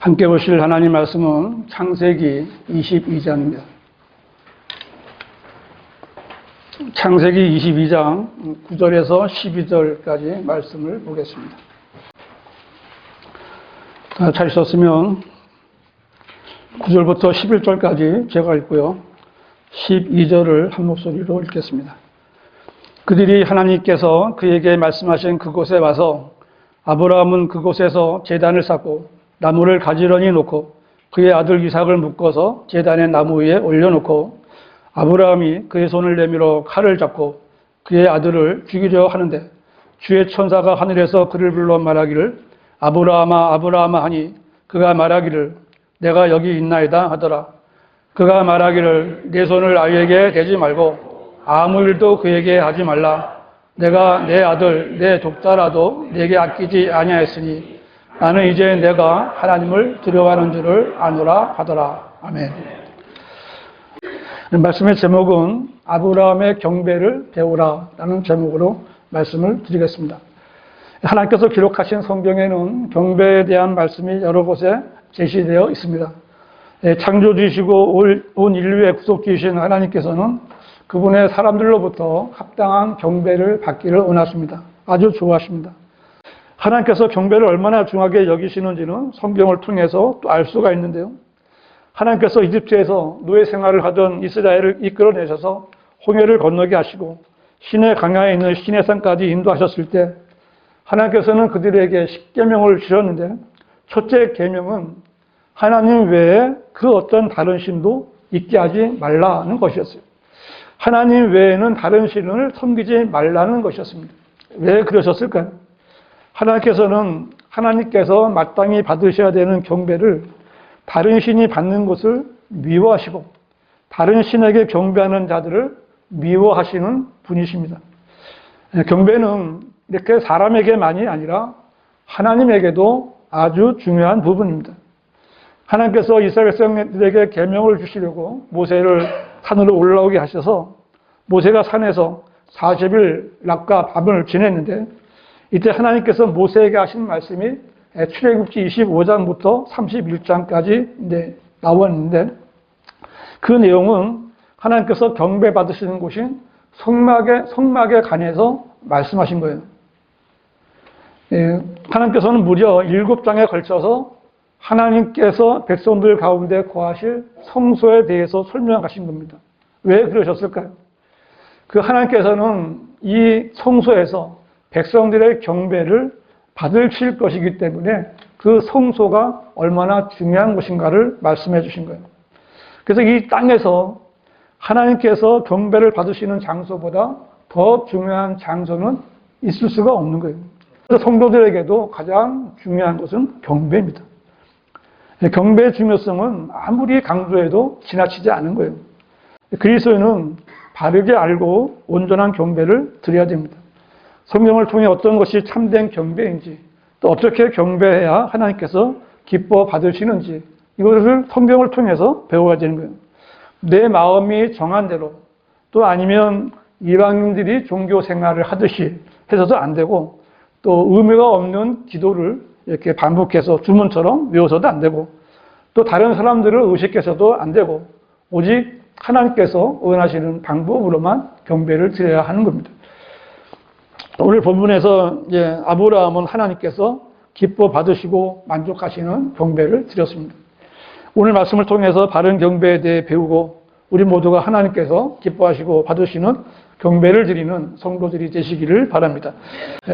함께 보실 하나님 말씀은 창세기 22장입니다. 창세기 22장 9절에서 12절까지 말씀을 보겠습니다. 다 찾으셨으면 9절부터 11절까지 제가 읽고요. 12절을 한 목소리로 읽겠습니다. 그들이 하나님께서 그에게 말씀하신 그곳에 와서 아브라함은 그곳에서 제단을 쌓고 나무를 가지런히 놓고 그의 아들 이삭을 묶어서 제단의 나무 위에 올려놓고 아브라함이 그의 손을 내밀어 칼을 잡고 그의 아들을 죽이려 하는데 주의 천사가 하늘에서 그를 불러 말하기를 아브라함아 아브라함아 하니 그가 말하기를 내가 여기 있나이다 하더라. 그가 말하기를 내 손을 아이에게 대지 말고 아무 일도 그에게 하지 말라. 내가 내 아들 내 독자라도 내게 아끼지 아니하였으니 나는 이제 내가 하나님을 두려워하는 줄을 아노라 하더라. 아멘. 말씀의 제목은 아브라함의 경배를 배우라 라는 제목으로 말씀을 드리겠습니다. 하나님께서 기록하신 성경에는 경배에 대한 말씀이 여러 곳에 제시되어 있습니다. 창조주이시고 온 인류의 구속주이신 하나님께서는 그분의 사람들로부터 합당한 경배를 받기를 원하십니다. 아주 좋아하십니다. 하나님께서 경배를 얼마나 중하게 여기시는지는 성경을 통해서 또 알 수가 있는데요. 하나님께서 이집트에서 노예 생활을 하던 이스라엘을 이끌어내셔서 홍해를 건너게 하시고 시내 강야에 있는 시내산까지 인도하셨을 때 하나님께서는 그들에게 10계명을 주셨는데 첫째 계명은 하나님 외에 그 어떤 다른 신도 있게 하지 말라는 것이었어요. 하나님 외에는 다른 신을 섬기지 말라는 것이었습니다. 왜 그러셨을까요? 하나님께서 마땅히 받으셔야 되는 경배를 다른 신이 받는 것을 미워하시고 다른 신에게 경배하는 자들을 미워하시는 분이십니다. 경배는 이렇게 사람에게만이 아니라 하나님에게도 아주 중요한 부분입니다. 하나님께서 이스라엘 백성들에게 계명을 주시려고 모세를 산으로 올라오게 하셔서 모세가 산에서 40일 낮과 밤을 지냈는데 이때 하나님께서 모세에게 하신 말씀이 출애굽기 25장부터 31장까지 나왔는데 그 내용은 하나님께서 경배 받으시는 곳인 성막에 관해서 말씀하신 거예요. 하나님께서는 무려 7장에 걸쳐서 하나님께서 백성들 가운데 거하실 성소에 대해서 설명하신 겁니다. 왜 그러셨을까요? 하나님께서는 이 성소에서 백성들의 경배를 받으실 것이기 때문에 그 성소가 얼마나 중요한 것인가를 말씀해 주신 거예요. 그래서 이 땅에서 하나님께서 경배를 받으시는 장소보다 더 중요한 장소는 있을 수가 없는 거예요. 그래서 성도들에게도 가장 중요한 것은 경배입니다. 경배의 중요성은 아무리 강조해도 지나치지 않은 거예요. 그리스도인은 바르게 알고 온전한 경배를 드려야 됩니다. 성경을 통해 어떤 것이 참된 경배인지 또 어떻게 경배해야 하나님께서 기뻐 받으시는지 이것을 성경을 통해서 배워야 되는 거예요. 내 마음이 정한 대로 또 아니면 이방인들이 종교 생활을 하듯이 해서도 안 되고 또 의미가 없는 기도를 이렇게 반복해서 주문처럼 외워서도 안 되고 또 다른 사람들을 의식해서도 안 되고 오직 하나님께서 원하시는 방법으로만 경배를 드려야 하는 겁니다. 오늘 본문에서 아브라함은 하나님께서 기뻐 받으시고 만족하시는 경배를 드렸습니다. 오늘 말씀을 통해서 바른 경배에 대해 배우고 우리 모두가 하나님께서 기뻐하시고 받으시는 경배를 드리는 성도들이 되시기를 바랍니다.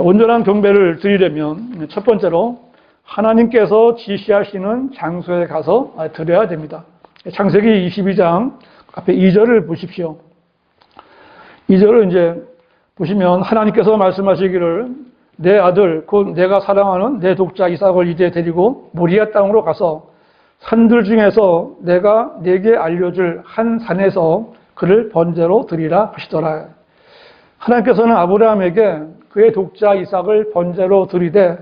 온전한 경배를 드리려면 첫 번째로 하나님께서 지시하시는 장소에 가서 드려야 됩니다. 창세기 22장 앞에 2절을 보십시오. 2절을 보시면 하나님께서 말씀하시기를 내 아들 곧 내가 사랑하는 내 독자 이삭을 이제 데리고 모리아 땅으로 가서 산들 중에서 내가 네게 알려줄 한 산에서 그를 번제로 드리라 하시더라. 하나님께서는 아브라함에게 그의 독자 이삭을 번제로 드리되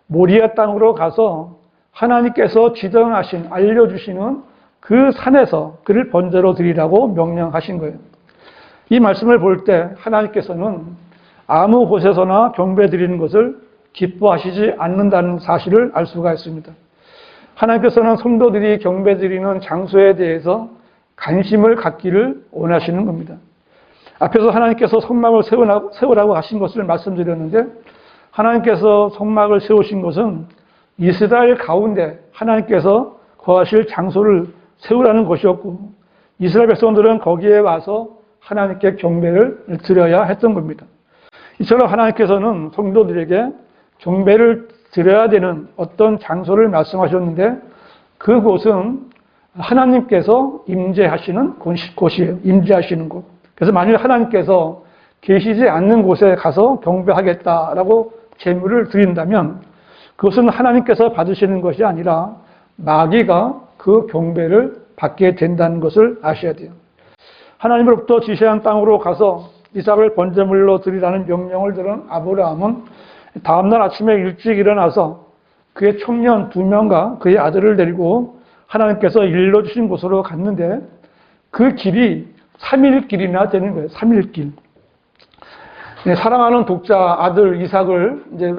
모리아 땅으로 가서 하나님께서 지정하신 알려주시는 그 산에서 그를 번제로 드리라고 명령하신 거예요. 이 말씀을 볼 때 하나님께서는 아무 곳에서나 경배 드리는 것을 기뻐하시지 않는다는 사실을 알 수가 있습니다. 하나님께서는 성도들이 경배드리는 장소에 대해서 관심을 갖기를 원하시는 겁니다. 앞에서 하나님께서 성막을 세우라고 하신 것을 말씀드렸는데, 하나님께서 성막을 세우신 것은 이스라엘 가운데 하나님께서 거하실 장소를 세우라는 것이었고, 이스라엘 백성들은 거기에 와서 하나님께 경배를 드려야 했던 겁니다. 이처럼 하나님께서는 성도들에게 경배를 드려야 되는 어떤 장소를 말씀하셨는데, 그곳은 하나님께서 임재하시는 곳이에요. 임재하시는 곳. 그래서 만일 하나님께서 계시지 않는 곳에 가서 경배하겠다라고 제물을 드린다면 그것은 하나님께서 받으시는 것이 아니라 마귀가 그 경배를 받게 된다는 것을 아셔야 돼요. 하나님으로부터 지시한 땅으로 가서 이삭을 번제물로 드리라는 명령을 들은 아브라함은 다음날 아침에 일찍 일어나서 그의 청년 2명과 그의 아들을 데리고 하나님께서 일러주신 곳으로 갔는데, 그 길이 3일 길이나 되는 거예요. 3일 길. 사랑하는 독자 아들 이삭을 이제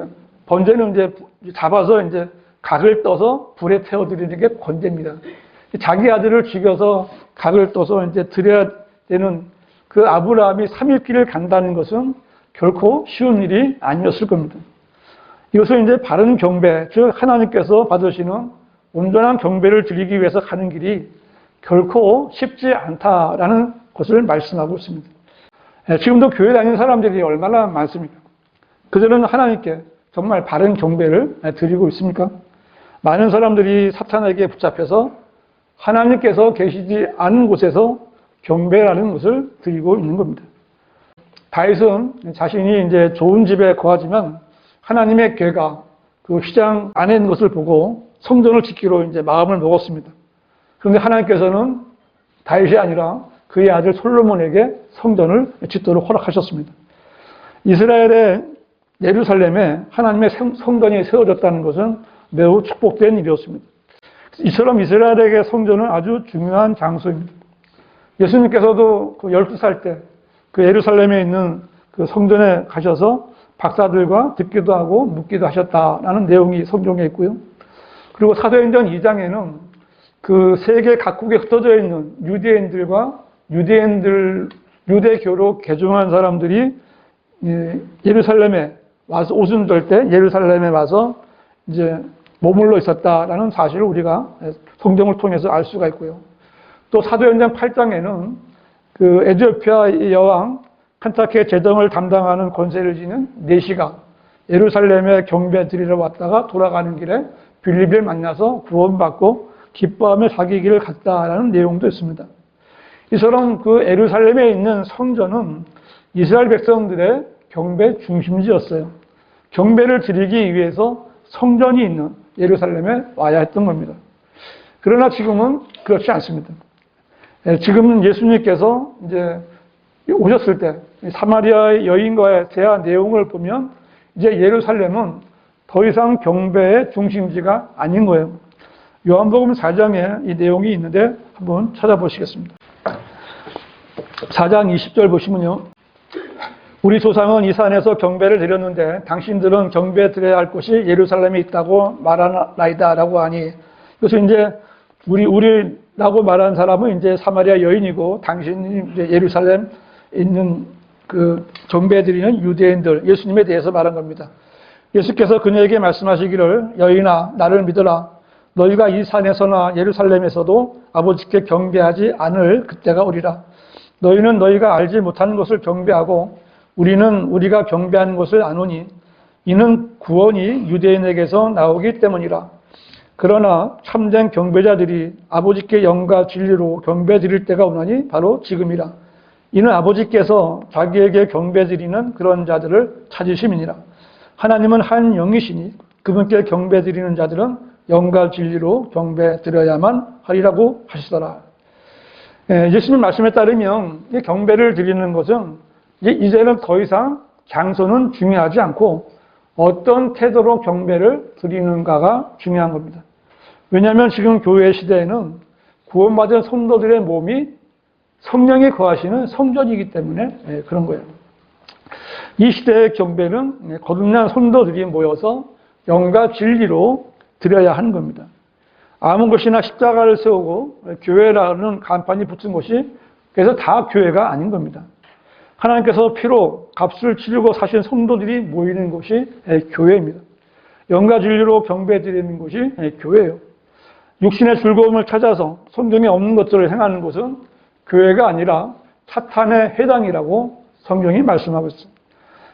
번제는 이제 잡아서 이제 각을 떠서 불에 태워드리는 게 번제입니다. 자기 아들을 죽여서 각을 떠서 이제 드려야 되는 그 아브라함이 3일 길을 간다는 것은 결코 쉬운 일이 아니었을 겁니다. 이것은 이제 바른 경배, 즉 하나님께서 받으시는 온전한 경배를 드리기 위해서 가는 길이 결코 쉽지 않다라는 것을 말씀하고 있습니다. 지금도 교회 다니는 사람들이 얼마나 많습니까? 그들은 하나님께 정말 바른 경배를 드리고 있습니까? 많은 사람들이 사탄에게 붙잡혀서 하나님께서 계시지 않은 곳에서 경배라는 것을 드리고 있는 겁니다. 다윗은 자신이 이제 좋은 집에 거하지만 하나님의 궤가 그 휘장 안에 있는 것을 보고 성전을 짓기로 이제 마음을 먹었습니다. 그런데 하나님께서는 다윗이 아니라 그의 아들 솔로몬에게 성전을 짓도록 허락하셨습니다. 이스라엘의 예루살렘에 하나님의 성전이 세워졌다는 것은 매우 축복된 일이었습니다. 이처럼 이스라엘에게 성전은 아주 중요한 장소입니다. 예수님께서도 그 12살 때 그 예루살렘에 있는 그 성전에 가셔서 박사들과 듣기도 하고 묻기도 하셨다라는 내용이 성경에 있고요. 그리고 사도행전 2장에는 그 세계 각국에 흩어져 있는 유대인들과 유대교로 개종한 사람들이 예루살렘에 와서 오순절 때 예루살렘에 와서 이제 머물러 있었다라는 사실을 우리가 성경을 통해서 알 수가 있고요. 또 사도행전 8장에는 그 에티오피아 여왕 칸타케 제정을 담당하는 권세를 지닌 네시가 예루살렘에 경배 드리러 왔다가 돌아가는 길에 빌립을 만나서 구원받고 기뻐하며 자기 길을 갔다라는 내용도 있습니다. 이처럼 그 예루살렘에 있는 성전은 이스라엘 백성들의 경배 중심지였어요. 경배를 드리기 위해서 성전이 있는 예루살렘에 와야 했던 겁니다. 그러나 지금은 그렇지 않습니다. 지금은 예수님께서 이제 오셨을 때 사마리아 여인과의 대화 내용을 보면 이제 예루살렘은 더 이상 경배의 중심지가 아닌 거예요. 요한복음 4장에 이 내용이 있는데 한번 찾아보시겠습니다. 4장 20절 보시면요. 우리 조상은 이 산에서 경배를 드렸는데 당신들은 경배 드려야 할 곳이 예루살렘에 있다고 말하나이다라고 하니, 그래서 이제 우리라고 말하는 사람은 이제 사마리아 여인이고 당신이 이제 예루살렘 있는 그 경배 드리는 유대인들, 예수님에 대해서 말한 겁니다. 예수께서 그녀에게 말씀하시기를 여인아 나를 믿어라. 너희가 이 산에서나 예루살렘에서도 아버지께 경배하지 않을 그때가 오리라. 너희는 너희가 알지 못하는 것을 경배하고 우리는 우리가 경배하는 것을 아노니 이는 구원이 유대인에게서 나오기 때문이라. 그러나 참된 경배자들이 아버지께 영과 진리로 경배 드릴 때가 오나니 바로 지금이라. 이는 아버지께서 자기에게 경배 드리는 그런 자들을 찾으심이니라. 하나님은 한 영이시니 그분께 경배 드리는 자들은 영과 진리로 경배 드려야만 하리라고 하시더라. 예수님 말씀에 따르면 이 경배를 드리는 것은 이제는 더 이상 장소는 중요하지 않고 어떤 태도로 경배를 드리는가가 중요한 겁니다. 왜냐하면 지금 교회 시대에는 구원받은 성도들의 몸이 성령이 거하시는 성전이기 때문에 그런 거예요. 이 시대의 경배는 거듭난 성도들이 모여서 영과 진리로 드려야 하는 겁니다. 아무 것이나 십자가를 세우고 교회라는 간판이 붙은 곳이 그래서 다 교회가 아닌 겁니다. 하나님께서 피로 값을 치르고 사신 성도들이 모이는 곳이 교회입니다. 영과 진리로 경배드리는 곳이 교회예요. 육신의 즐거움을 찾아서 성경에 없는 것들을 행하는 곳은 교회가 아니라 사탄의 회당이라고 성경이 말씀하고 있습니다.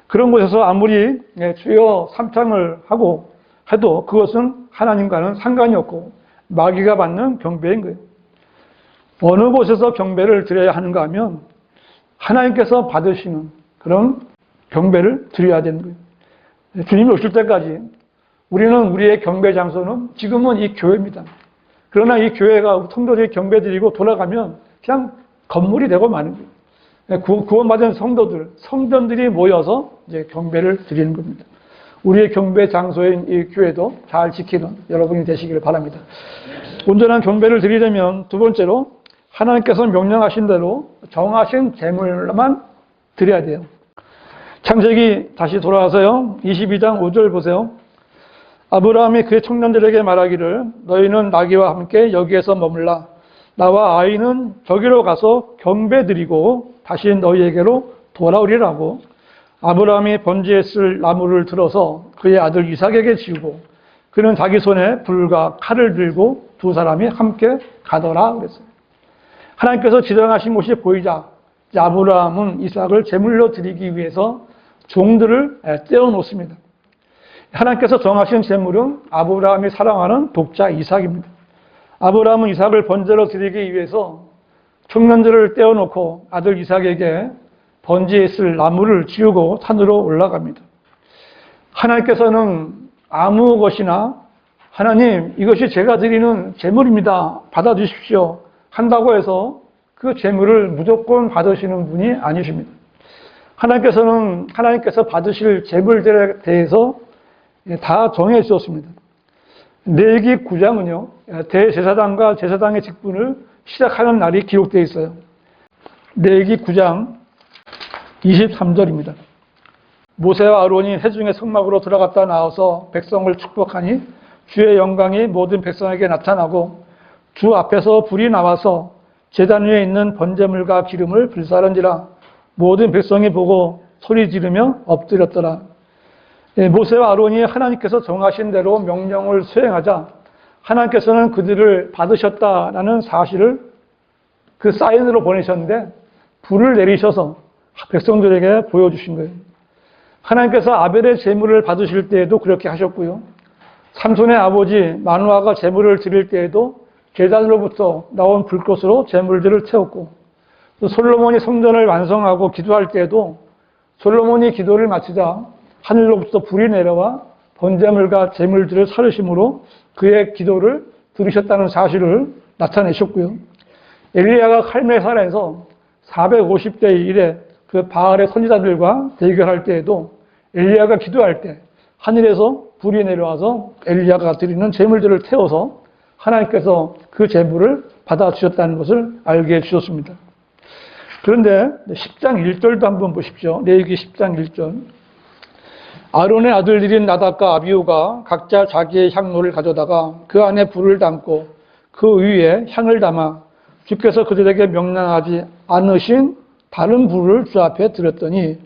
그런 곳에서 아무리 주여 삼창을 하고 해도 그것은 하나님과는 상관이 없고 마귀가 받는 경배인 거예요. 어느 곳에서 경배를 드려야 하는가 하면 하나님께서 받으시는 그런 경배를 드려야 되는 거예요. 주님이 오실 때까지 우리는 우리의 경배 장소는 지금은 이 교회입니다. 그러나 이 교회가 성도들이 경배드리고 돌아가면 그냥 건물이 되고 마는 거예요. 구원받은 성도들, 성전들이 모여서 이제 경배를 드리는 겁니다. 우리의 경배 장소인 이 교회도 잘 지키는 여러분이 되시기를 바랍니다. 온전한 경배를 드리려면 두 번째로 하나님께서 명령하신 대로 정하신 제물만 드려야 돼요. 창세기 다시 돌아와서요. 22장 5절 보세요. 아브라함이 그의 청년들에게 말하기를 너희는 나귀와 함께 여기에서 머물라. 나와 아이는 저기로 가서 경배드리고 다시 너희에게로 돌아오리라고. 아브라함이 번제에 쓸 나무를 들어서 그의 아들 이삭에게 지우고 그는 자기 손에 불과 칼을 들고 두 사람이 함께 가더라 그랬어요. 하나님께서 지정하신 곳이 보이자 아브라함은 이삭을 제물로 드리기 위해서 종들을 떼어놓습니다. 하나님께서 정하신 제물은 아브라함이 사랑하는 독자 이삭입니다. 아브라함은 이삭을 번제로 드리기 위해서 청년들을 떼어놓고 아들 이삭에게 번제에 쓸 나무를 지우고 산으로 올라갑니다. 하나님께서는 아무 것이나 하나님 이것이 제가 드리는 제물입니다. 받아주십시오. 한다고 해서 그 제물을 무조건 받으시는 분이 아니십니다. 하나님께서 받으실 제물들에 대해서 다 정해 주셨습니다. 레위기 9장은요, 대제사장과 제사장의 직분을 시작하는 날이 기록되어 있어요. 레위기 9장 23절입니다. 모세와 아론이 회중의 성막으로 들어갔다 나와서 백성을 축복하니 주의 영광이 모든 백성에게 나타나고 주 앞에서 불이 나와서 제단 위에 있는 번제물과 기름을 불사른지라 모든 백성이 보고 소리 지르며 엎드렸더라. 모세와 아론이 하나님께서 정하신 대로 명령을 수행하자 하나님께서는 그들을 받으셨다라는 사실을 그 사인으로 보내셨는데 불을 내리셔서 백성들에게 보여주신 거예요. 하나님께서 아벨의 제물을 받으실 때에도 그렇게 하셨고요. 삼손의 아버지 마누아가 제물을 드릴 때에도 제단으로부터 나온 불꽃으로 제물들을 태웠고 또 솔로몬이 성전을 완성하고 기도할 때에도 솔로몬이 기도를 마치자 하늘로부터 불이 내려와 번제물과 제물들을 사르심으로 그의 기도를 들으셨다는 사실을 나타내셨고요. 엘리야가 칼메살에서 450대 1에 그 바알의 선지자들과 대결할 때에도 엘리야가 기도할 때 하늘에서 불이 내려와서 엘리야가 드리는 제물들을 태워서 하나님께서 그 제물을 받아주셨다는 것을 알게 해주셨습니다. 그런데 10장 1절도 한번 보십시오. 레위기 10장 1절. 아론의 아들들인 나답과 아비후가 각자 자기의 향로를 가져다가 그 안에 불을 담고 그 위에 향을 담아 주께서 그들에게 명령하지 않으신 다른 불을 주 앞에 들었더니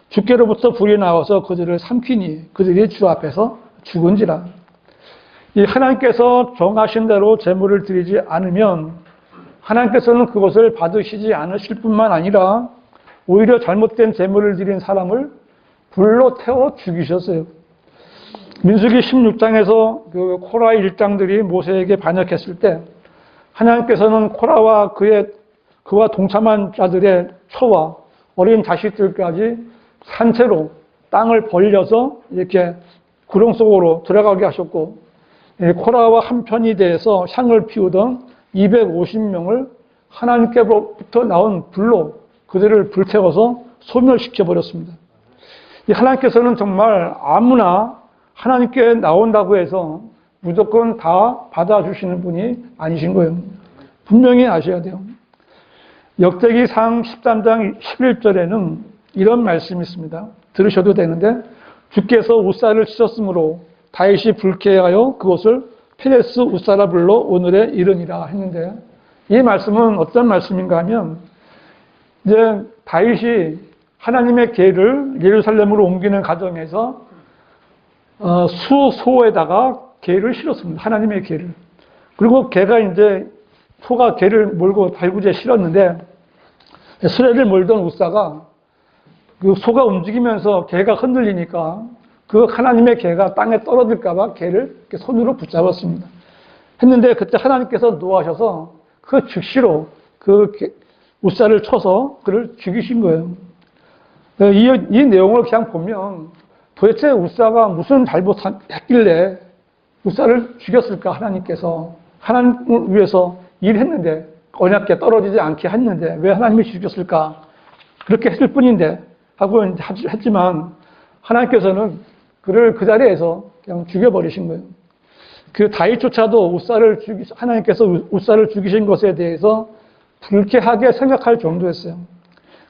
주께로부터 불이 나와서 그들을 삼키니 그들이 주 앞에서 죽은지라. 이 하나님께서 정하신 대로 제물을 드리지 않으면 하나님께서는 그것을 받으시지 않으실 뿐만 아니라 오히려 잘못된 제물을 드린 사람을 불로 태워 죽이셨어요. 민수기 16장에서 그 코라의 일당들이 모세에게 반역했을 때 하나님께서는 코라와 그와 동참한 자들의 처와 어린 자식들까지 산채로 땅을 벌려서 이렇게 구렁 속으로 들어가게 하셨고 코라와 한편이 돼서 향을 피우던 250명을 하나님께로부터 나온 불로 그들을 불태워서 소멸시켜 버렸습니다. 하나님께서는 정말 아무나 하나님께 나온다고 해서 무조건 다 받아주시는 분이 아니신 거예요. 분명히 아셔야 돼요. 역대기상 13장 11절에는 이런 말씀이 있습니다. 들으셔도 되는데 주께서 우사를 치셨으므로 다윗이 불쾌하여 그것을 페레스 우사라 불러 오늘의 이르니라 했는데, 이 말씀은 어떤 말씀인가 하면, 이제 다윗이 하나님의 궤를 예루살렘으로 옮기는 과정에서 수소에다가 궤를 실었습니다. 하나님의 궤를. 그리고 궤가 이제 소가 궤를 몰고 달구지에 실었는데, 수레를 몰던 우사가 그 소가 움직이면서 궤가 흔들리니까 그 하나님의 궤가 땅에 떨어질까봐 궤를 이렇게 손으로 붙잡았습니다. 했는데 그때 하나님께서 노하셔서 그 즉시로 그 우사를 쳐서 그를 죽이신 거예요. 이 내용을 그냥 보면 도대체 우사가 무슨 잘못했길래 우사를 죽였을까? 하나님께서 하나님을 위해서 일했는데 언약궤 떨어지지 않게 했는데 왜 하나님이 죽였을까? 그렇게 했을 뿐인데 하고 했지만 하나님께서는 그를 그 자리에서 그냥 죽여버리신 거예요. 그 다윗조차도 하나님께서 우사를 죽이신 것에 대해서 불쾌하게 생각할 정도였어요.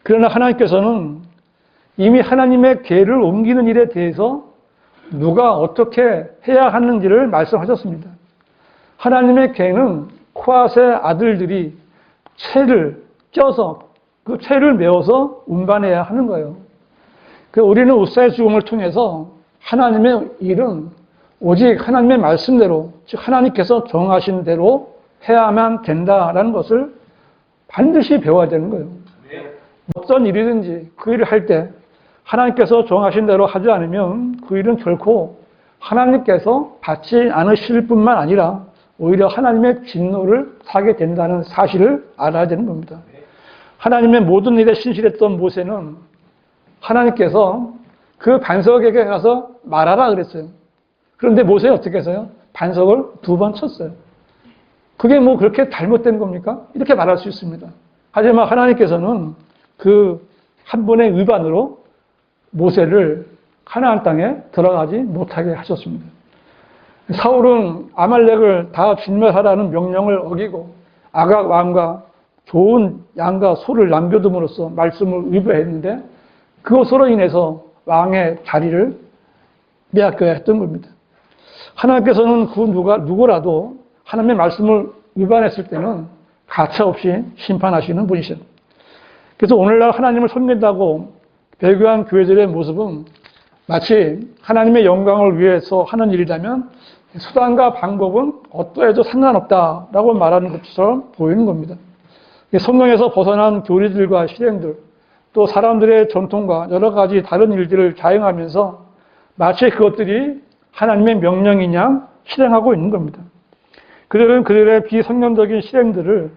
그러나 하나님께서는 이미 하나님의 궤를 옮기는 일에 대해서 누가 어떻게 해야 하는지를 말씀하셨습니다. 하나님의 궤는 코앗의 아들들이 채를 껴서 그 채를 메어서 운반해야 하는 거예요. 우리는 우사의 죽음을 통해서 하나님의 일은 오직 하나님의 말씀대로, 즉 하나님께서 정하신 대로 해야만 된다라는 것을 반드시 배워야 되는 거예요. 어떤 일이든지 그 일을 할 때 하나님께서 정하신 대로 하지 않으면 그 일은 결코 하나님께서 받지 않으실 뿐만 아니라 오히려 하나님의 진노를 사게 된다는 사실을 알아야 되는 겁니다. 하나님의 모든 일에 신실했던 모세는 하나님께서 그 반석에게 가서 말하라 그랬어요. 그런데 모세는 어떻게 했어요? 반석을 2번 쳤어요. 그게 뭐 그렇게 잘못된 겁니까? 이렇게 말할 수 있습니다. 하지만 하나님께서는 그 한 번의 위반으로 모세를 가나안 땅에 들어가지 못하게 하셨습니다. 사울은 아말렉을 다 진멸하라는 명령을 어기고 아각 왕과 좋은 양과 소를 남겨둠으로써 말씀을 위배했는데 그것으로 인해서 왕의 자리를 빼앗겨야 했던 겁니다. 하나님께서는 그 누구라도 하나님의 말씀을 위반했을 때는 가차없이 심판하시는 분이셔요. 그래서 오늘날 하나님을 섬긴다고 배교한 교회들의 모습은 마치 하나님의 영광을 위해서 하는 일이라면 수단과 방법은 어떠해도 상관없다라고 말하는 것처럼 보이는 겁니다. 성경에서 벗어난 교리들과 실행들, 또 사람들의 전통과 여러 가지 다른 일들을 자행하면서 마치 그것들이 하나님의 명령이냐 실행하고 있는 겁니다. 그들은 그들의 비성경적인 실행들을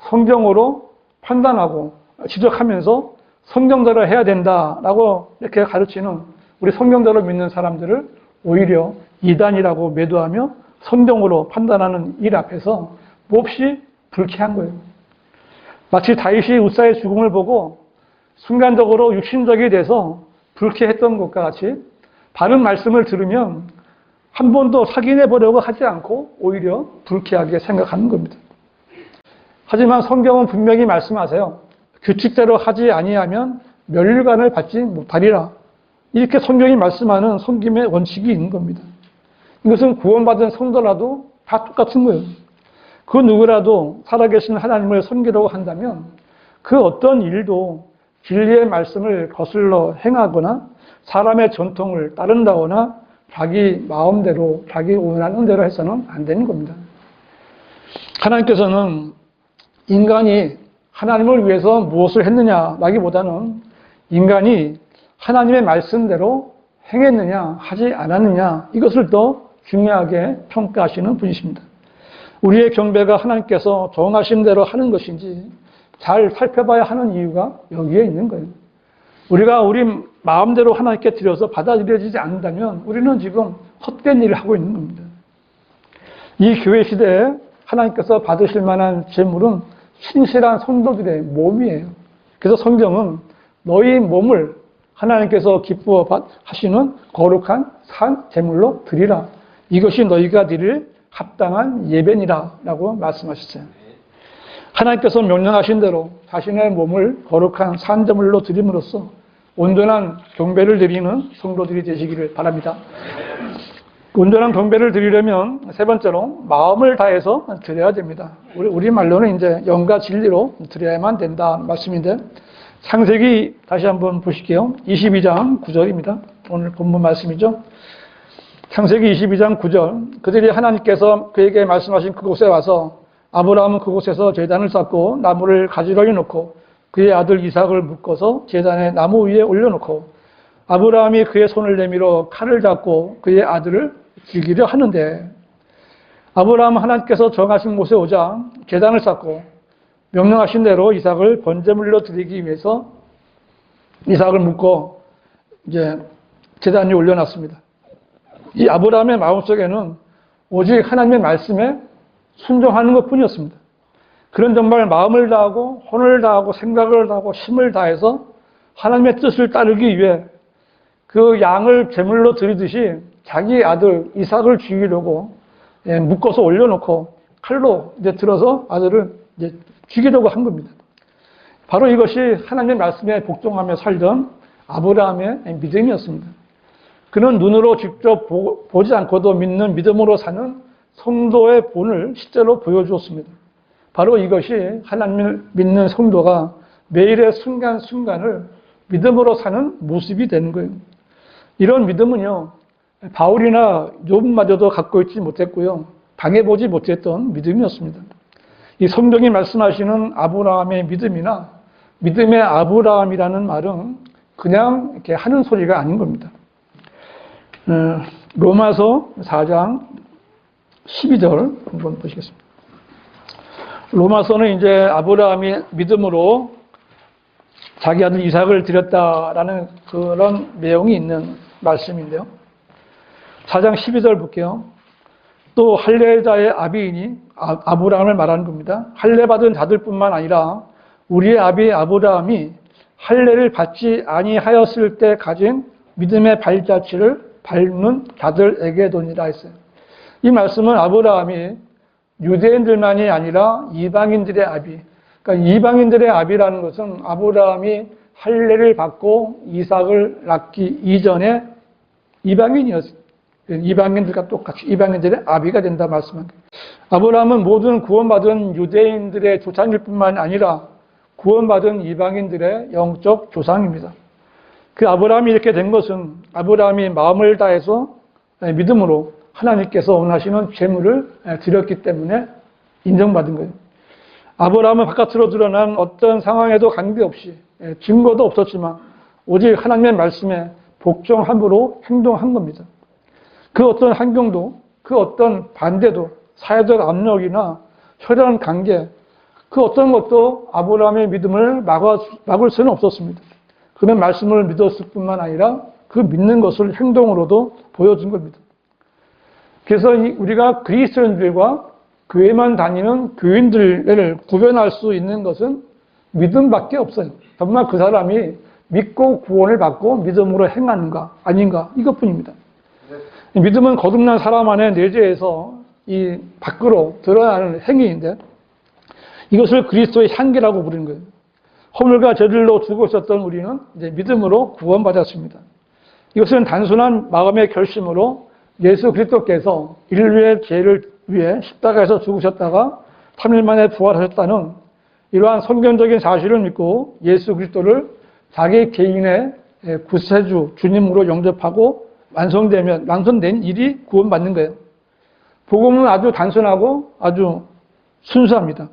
성경으로 판단하고 지적하면서 성경대로 해야 된다라고 이렇게 가르치는 우리 성경대로 믿는 사람들을 오히려 이단이라고 매도하며 성경으로 판단하는 일 앞에서 몹시 불쾌한 거예요. 마치 다윗이 우사의 죽음을 보고 순간적으로 육신적이 돼서 불쾌했던 것과 같이 바른 말씀을 들으면 한 번도 확인해 보려고 하지 않고 오히려 불쾌하게 생각하는 겁니다. 하지만 성경은 분명히 말씀하세요. 규칙대로 하지 아니하면 멸류관을 받지 못하리라. 이렇게 성경이 말씀하는 섬김의 원칙이 있는 겁니다. 이것은 구원받은 성도라도 다 똑같은 거예요. 그 누구라도 살아계신 하나님을 섬기려고 한다면 그 어떤 일도 진리의 말씀을 거슬러 행하거나 사람의 전통을 따른다거나 자기 마음대로 자기 원하는 대로 해서는 안 되는 겁니다. 하나님께서는 인간이 하나님을 위해서 무엇을 했느냐라기보다는 인간이 하나님의 말씀대로 행했느냐 하지 않았느냐 이것을 더 중요하게 평가하시는 분이십니다. 우리의 경배가 하나님께서 정하신 대로 하는 것인지 잘 살펴봐야 하는 이유가 여기에 있는 거예요. 우리가 우리 마음대로 하나님께 드려서 받아들여지지 않는다면 우리는 지금 헛된 일을 하고 있는 겁니다. 이 교회 시대에 하나님께서 받으실 만한 제물은 신실한 성도들의 몸이에요. 그래서 성경은 너희 몸을 하나님께서 기뻐하시는 거룩한 산 제물로 드리라. 이것이 너희가 드릴 합당한 예배니라 라고 말씀하셨어요. 하나님께서 명령하신 대로 자신의 몸을 거룩한 산 제물로 드림으로써 온전한 경배를 드리는 성도들이 되시기를 바랍니다. 온전한 경배를 드리려면 세 번째로 마음을 다해서 드려야 됩니다. 우리 말로는 이제 영과 진리로 드려야만 된다는 말씀인데, 창세기 다시 한번 보실게요. 22장 9절입니다. 오늘 본문 말씀이죠. 창세기 22장 9절. 그들이 하나님께서 그에게 말씀하신 그곳에 와서 아브라함은 그곳에서 제단을 쌓고 나무를 가지런히 놓고 그의 아들 이삭을 묶어서 제단의 나무 위에 올려놓고 아브라함이 그의 손을 내밀어 칼을 잡고 그의 아들을 죽이려 하는데, 아브라함은 하나님께서 정하신 곳에 오자 제단을 쌓고 명령하신 대로 이삭을 번제물로 드리기 위해서 이삭을 묶고 이제 제단 위에 올려놨습니다. 이 아브라함의 마음속에는 오직 하나님의 말씀에 순종하는 것뿐이었습니다. 그런 정말 마음을 다하고 혼을 다하고 생각을 다하고 힘을 다해서 하나님의 뜻을 따르기 위해 그 양을 제물로 드리듯이 자기 아들 이삭을 죽이려고 묶어서 올려놓고 칼로 이제 들어서 아들을 이제 죽이려고 한 겁니다. 바로 이것이 하나님의 말씀에 복종하며 살던 아브라함의 믿음이었습니다. 그는 눈으로 직접 보지 않고도 믿는 믿음으로 사는 성도의 본을 실제로 보여주었습니다. 바로 이것이 하나님을 믿는 성도가 매일의 순간순간을 믿음으로 사는 모습이 되는 거예요. 이런 믿음은요, 바울이나 욥마저도 갖고 있지 못했고요, 당해보지 못했던 믿음이었습니다. 이 성경이 말씀하시는 아브라함의 믿음이나 믿음의 아브라함이라는 말은 그냥 이렇게 하는 소리가 아닌 겁니다. 로마서 4장 12절 한번 보시겠습니다. 로마서는 이제 아브라함이 믿음으로 자기 아들 이삭을 드렸다라는 그런 내용이 있는 말씀인데요. 4장 12절 볼게요. 또 할례자의 아비이니 아브라함을 말하는 겁니다. 할례받은 자들뿐만 아니라 우리의 아비 아브라함이 할례를 받지 아니하였을 때 가진 믿음의 발자취를 밟는 자들에게도니라 했어요. 이 말씀은 아브라함이 유대인들만이 아니라 이방인들의 아비, 그러니까 이방인들의 아비라는 것은 아브라함이 할례를 받고 이삭을 낳기 이전에 이방인이었어요. 이방인들과 똑같이 이방인들의 아비가 된다 말씀합니다. 아브라함은 모든 구원받은 유대인들의 조상일 뿐만 아니라 구원받은 이방인들의 영적 조상입니다. 그 아브라함이 이렇게 된 것은 아브라함이 마음을 다해서 믿음으로 하나님께서 원하시는 제물을 드렸기 때문에 인정받은 거예요. 아브라함은 바깥으로 드러난 어떤 상황에도 관계없이 증거도 없었지만 오직 하나님의 말씀에 복종함으로 행동한 겁니다. 그 어떤 환경도, 그 어떤 반대도, 사회적 압력이나 혈연 관계, 그 어떤 것도 아브라함의 믿음을 막을 수는 없었습니다. 그는 말씀을 믿었을 뿐만 아니라 그 믿는 것을 행동으로도 보여준 겁니다. 그래서 우리가 그리스도인들과 교회만 다니는 교인들을 구별할 수 있는 것은 믿음밖에 없어요. 정말 그 사람이 믿고 구원을 받고 믿음으로 행하는가 아닌가 이것뿐입니다. 믿음은 거듭난 사람 안에 내재해서 이 밖으로 드러나는 행위인데 이것을 그리스도의 향기라고 부르는 거예요. 허물과 죄들로 죽어 있었던 우리는 이제 믿음으로 구원받았습니다. 이것은 단순한 마음의 결심으로 예수 그리스도께서 인류의 죄를 위해 십자가에서 죽으셨다가 3일 만에 부활하셨다는 이러한 성경적인 사실을 믿고 예수 그리스도를 자기 개인의 구세주 주님으로 영접하고 완성된 일이 구원받는 거예요. 복음은 아주 단순하고 아주 순수합니다.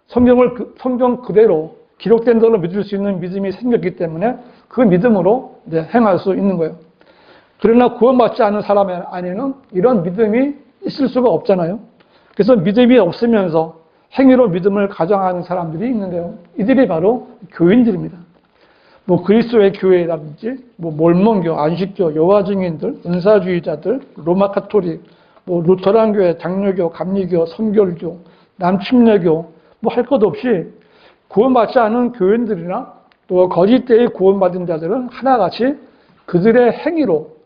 성경 그대로 기록된 대로 믿을 수 있는 믿음이 생겼기 때문에 그 믿음으로 이제 행할 수 있는 거예요. 그러나 구원받지 않은 사람 안에는 이런 믿음이 있을 수가 없잖아요. 그래서 믿음이 없으면서 행위로 믿음을 가정하는 사람들이 있는데요. 이들이 바로 교인들입니다. 뭐 그리스도의 교회라든지 뭐 몰몬교, 안식교, 여호와 증인들, 은사주의자들, 로마 카톨릭, 뭐 루터란 교회, 장로교, 감리교, 성결교, 남침례교 뭐 할 것 없이 구원받지 않은 교인들이나 또 거짓되이 구원받은 자들은 하나같이 그들의 행위로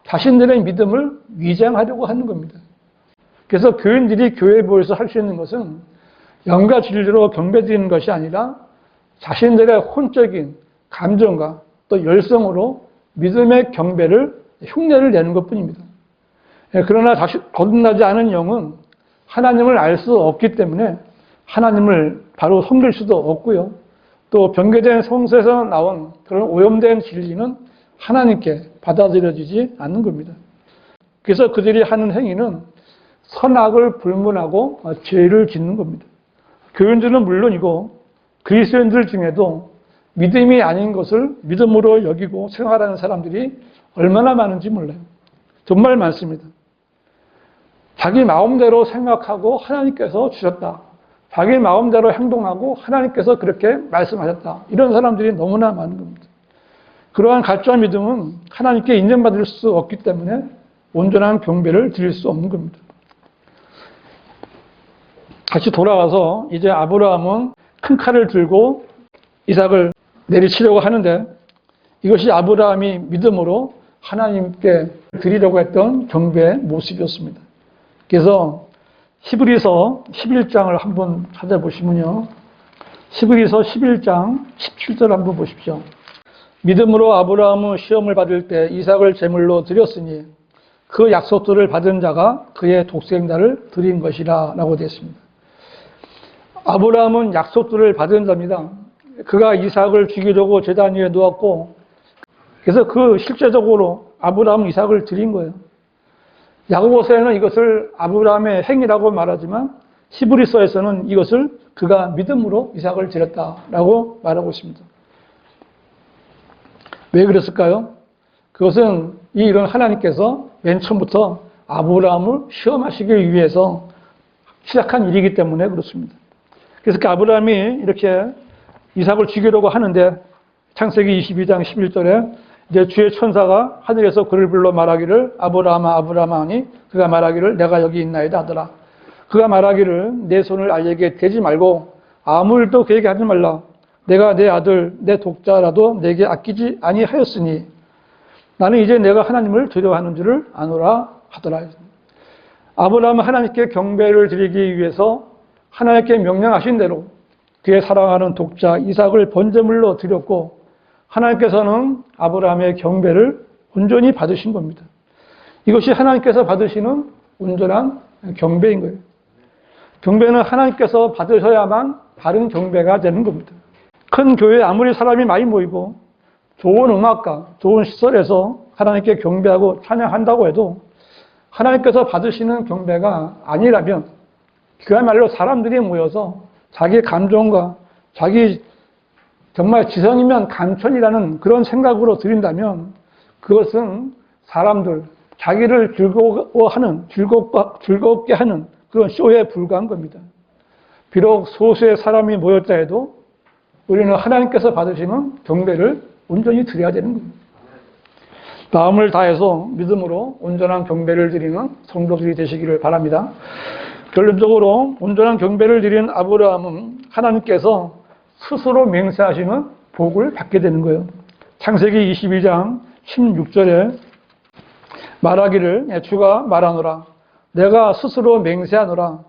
자신들의 믿음을 위장하려고 하는 겁니다. 그래서 교인들이 교회 모여서 할 수 있는 것은 영과 진리로 경배드리는 것이 아니라 자신들의 혼적인 감정과 또 열성으로 믿음의 경배를 흉내를 내는 것뿐입니다. 그러나 다시 거듭나지 않은 영은 하나님을 알 수 없기 때문에 하나님을 바로 섬길 수도 없고요. 또 변개된 성서에서 나온 그런 오염된 진리는 하나님께 받아들여지지 않는 겁니다. 그래서 그들이 하는 행위는 선악을 불문하고 죄를 짓는 겁니다. 교인들은 물론이고 그리스도인들 중에도 믿음이 아닌 것을 믿음으로 여기고 생활하는 사람들이 얼마나 많은지 몰라요. 정말 많습니다. 자기 마음대로 생각하고 하나님께서 주셨다. 자기 마음대로 행동하고 하나님께서 그렇게 말씀하셨다. 이런 사람들이 너무나 많은 겁니다. 그러한 가짜 믿음은 하나님께 인정받을 수 없기 때문에 온전한 경배를 드릴 수 없는 겁니다. 다시 돌아와서 이제 아브라함은 큰 칼을 들고 이삭을 내리치려고 하는데 이것이 아브라함이 믿음으로 하나님께 드리려고 했던 경배의 모습이었습니다. 그래서 히브리서 11장을 한번 찾아보시면요. 히브리서 11장 17절 한번 보십시오. 믿음으로 아브라함은 시험을 받을 때 이삭을 제물로 드렸으니 그 약속들을 받은 자가 그의 독생자를 드린 것이라 라고 되어 있습니다. 아브라함은 약속들을 받은 자입니다. 그가 이삭을 죽이려고 제단 위에 놓았고 그래서 그 실제적으로 아브라함은 이삭을 드린 거예요. 야고보서에는 이것을 아브라함의 행위라고 말하지만 히브리서에서는 이것을 그가 믿음으로 이삭을 드렸다라고 말하고 있습니다. 왜 그랬을까요? 그것은 이 일은 하나님께서 맨 처음부터 아브라함을 시험하시기 위해서 시작한 일이기 때문에 그렇습니다. 그래서 그 아브라함이 이렇게 이삭을 죽이려고 하는데 창세기 22장 11절에 이제 주의 천사가 하늘에서 그를 불러 말하기를 아브라함아 아브라함아 하니 그가 말하기를 내가 여기 있나이다 하더라. 그가 말하기를 내 손을 아이에게 대지 말고 아무 일도 그에게 하지 말라. 내가 내 아들 내 독자라도 내게 아끼지 아니하였으니 나는 이제 내가 하나님을 두려워하는 줄을 아노라 하더라. 아브라함은 하나님께 경배를 드리기 위해서 하나님께 명령하신 대로 그의 사랑하는 독자 이삭을 번제물로 드렸고 하나님께서는 아브라함의 경배를 온전히 받으신 겁니다. 이것이 하나님께서 받으시는 온전한 경배인 거예요. 경배는 하나님께서 받으셔야만 바른 경배가 되는 겁니다. 큰 교회에 아무리 사람이 많이 모이고 좋은 음악가, 좋은 시설에서 하나님께 경배하고 찬양한다고 해도 하나님께서 받으시는 경배가 아니라면 그야말로 사람들이 모여서 자기 감정과 자기 정말 지성이면 감천이라는 그런 생각으로 드린다면 그것은 사람들, 자기를 즐겁게 하는 그런 쇼에 불과한 겁니다. 비록 소수의 사람이 모였다 해도 우리는 하나님께서 받으시는 경배를 온전히 드려야 되는 겁니다. 마음을 다해서 믿음으로 온전한 경배를 드리는 성도들이 되시기를 바랍니다. 결론적으로 온전한 경배를 드린 아브라함은 하나님께서 스스로 맹세하시는 복을 받게 되는 거예요. 창세기 22장 16절에 말하기를 주가 말하노라 내가 스스로 맹세하노라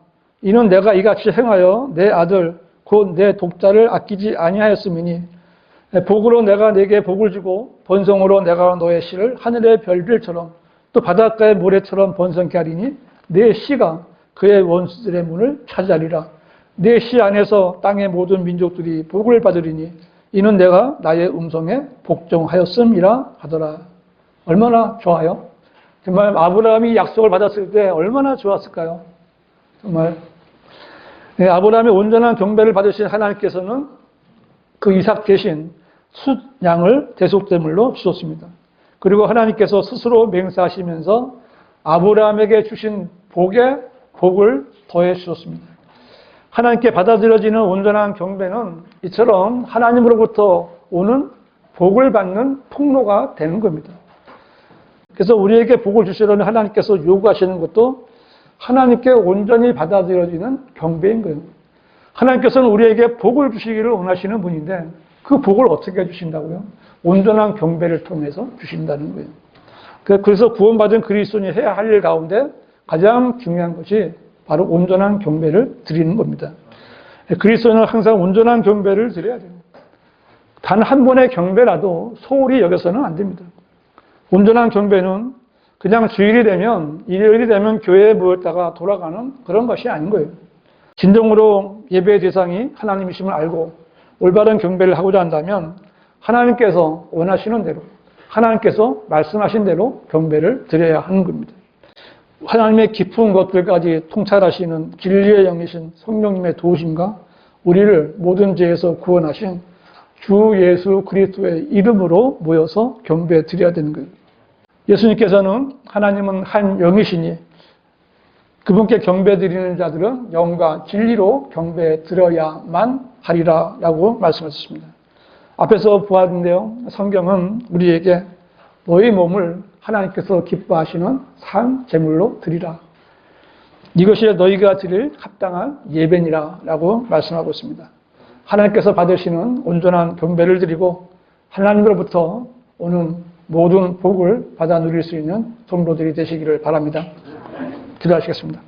이는 내가 이같이 행하여 내 아들 곧 내 독자를 아끼지 아니하였음이니 복으로 내가 내게 복을 주고 번성으로 내가 너의 씨를 하늘의 별들처럼 또 바닷가의 모래처럼 번성케 하리니 내 씨가 그의 원수들의 문을 차지하리라. 내 씨 안에서 땅의 모든 민족들이 복을 받으리니 이는 내가 나의 음성에 복종하였음이라 하더라. 얼마나 좋아요? 정말 아브라함이 약속을 받았을 때 얼마나 좋았을까요? 정말 아브라함이 온전한 경배를 받으신 하나님께서는 그 이삭 대신 숫양을 대속제물로 주셨습니다. 그리고 하나님께서 스스로 맹세하시면서 아브라함에게 주신 복에 복을 더해 주셨습니다. 하나님께 받아들여지는 온전한 경배는 이처럼 하나님으로부터 오는 복을 받는 통로가 되는 겁니다. 그래서 우리에게 복을 주시려는 하나님께서 요구하시는 것도 하나님께 온전히 받아들여지는 경배인 거예요. 하나님께서는 우리에게 복을 주시기를 원하시는 분인데 그 복을 어떻게 주신다고요? 온전한 경배를 통해서 주신다는 거예요. 그래서 구원받은 그리스도인이 해야 할 일 가운데 가장 중요한 것이 바로 온전한 경배를 드리는 겁니다. 그리스도인은 항상 온전한 경배를 드려야 돼요. 단 한 번의 경배라도 소홀히 여겨서는 안 됩니다. 온전한 경배는 그냥 주일이 되면, 일요일이 되면 교회에 모였다가 돌아가는 그런 것이 아닌 거예요. 진정으로 예배의 대상이 하나님이심을 알고 올바른 경배를 하고자 한다면 하나님께서 원하시는 대로, 하나님께서 말씀하신 대로 경배를 드려야 하는 겁니다. 하나님의 깊은 것들까지 통찰하시는 진리의 영이신 성령님의 도우심과 우리를 모든 죄에서 구원하신 주 예수 그리스도의 이름으로 모여서 경배 드려야 되는 거예요. 예수님께서는 하나님은 한 영이시니 그분께 경배 드리는 자들은 영과 진리로 경배 드려야만 하리라 라고 말씀하셨습니다. 앞에서 보았는데요. 성경은 우리에게 너희 몸을 하나님께서 기뻐하시는 산 제물로 드리라. 이것이 너희가 드릴 합당한 예배니라 라고 말씀하고 있습니다. 하나님께서 받으시는 온전한 경배를 드리고 하나님으로부터 오는 모든 복을 받아 누릴 수 있는 성도들이 되시기를 바랍니다. 기도하시겠습니다.